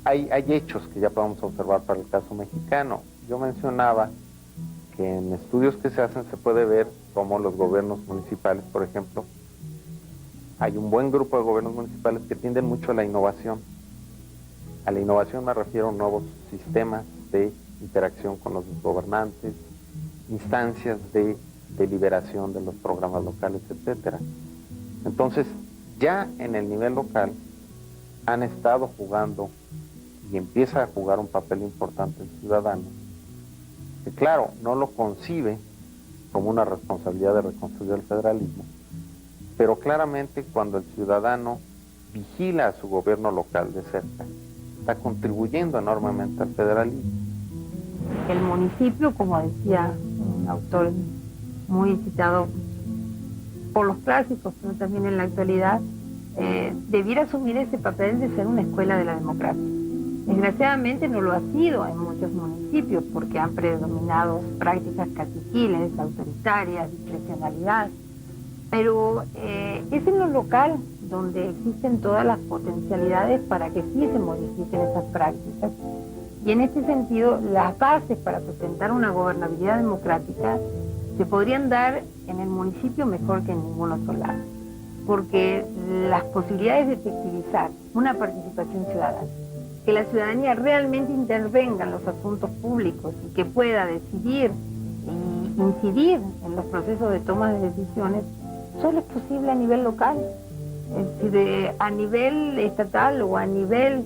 hay hechos que ya podemos observar para el caso mexicano. Yo mencionaba que en estudios que se hacen se puede ver cómo los gobiernos municipales, por ejemplo, hay un buen grupo de gobiernos municipales que tienden mucho a la innovación. A la innovación me refiero a nuevos sistemas de interacción con los gobernantes, instancias de deliberación de los programas locales, etcétera. Entonces, ya en el nivel local han estado jugando y empieza a jugar un papel importante el ciudadano, que claro, no lo concibe como una responsabilidad de reconstruir el federalismo, pero claramente cuando el ciudadano vigila a su gobierno local de cerca, está contribuyendo enormemente al federalismo. El municipio, como decía un autor muy citado por los clásicos, pero también en la actualidad, debiera asumir ese papel de ser una escuela de la democracia. Desgraciadamente no lo ha sido en muchos municipios porque han predominado prácticas caciquiles, autoritarias, discrecionalidad, pero es en lo local donde existen todas las potencialidades para que sí se modifiquen esas prácticas. Y en este sentido, las bases para sustentar una gobernabilidad democrática se podrían dar en el municipio mejor que en ningún otro lado, porque las posibilidades de efectivizar una participación ciudadana, que la ciudadanía realmente intervenga en los asuntos públicos y que pueda decidir e incidir en los procesos de toma de decisiones, solo es posible a nivel local. Es decir, a nivel estatal o a nivel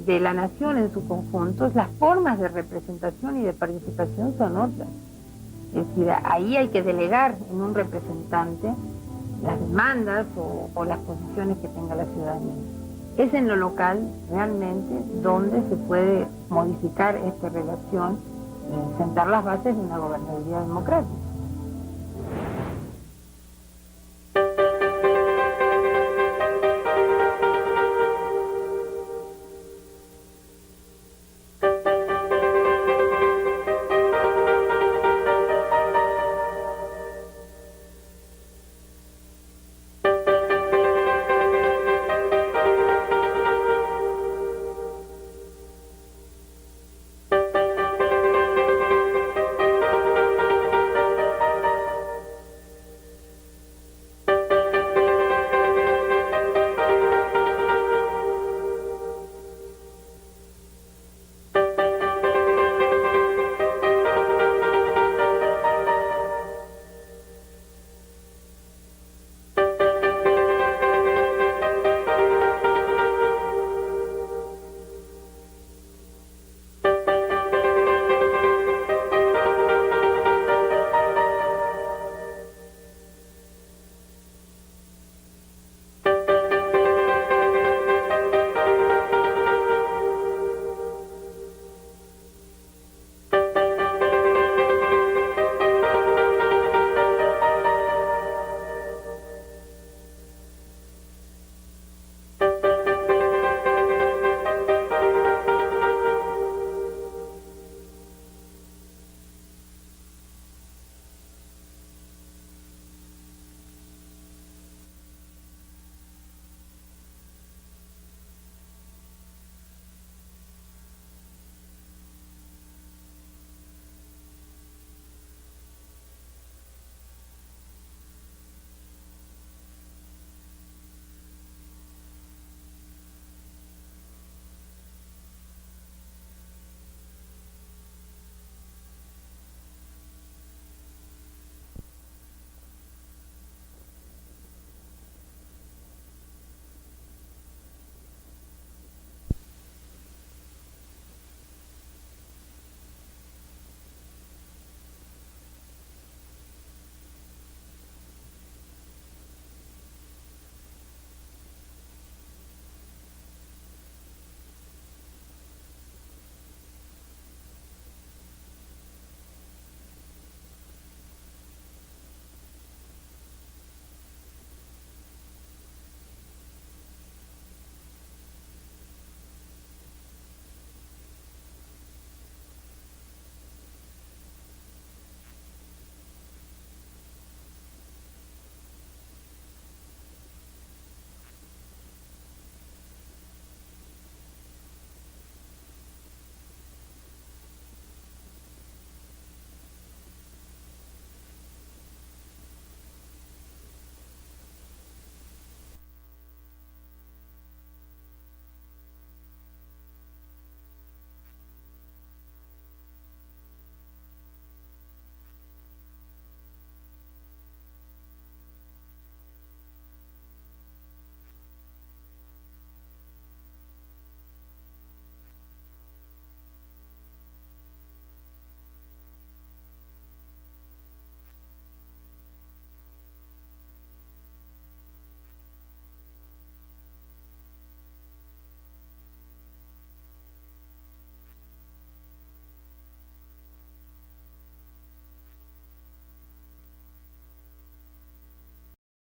de la nación en su conjunto, las formas de representación y de participación son otras. Es decir, ahí hay que delegar en un representante las demandas o las posiciones que tenga la ciudadanía. Es en lo local realmente donde se puede modificar esta relación y sentar las bases de una gobernabilidad democrática.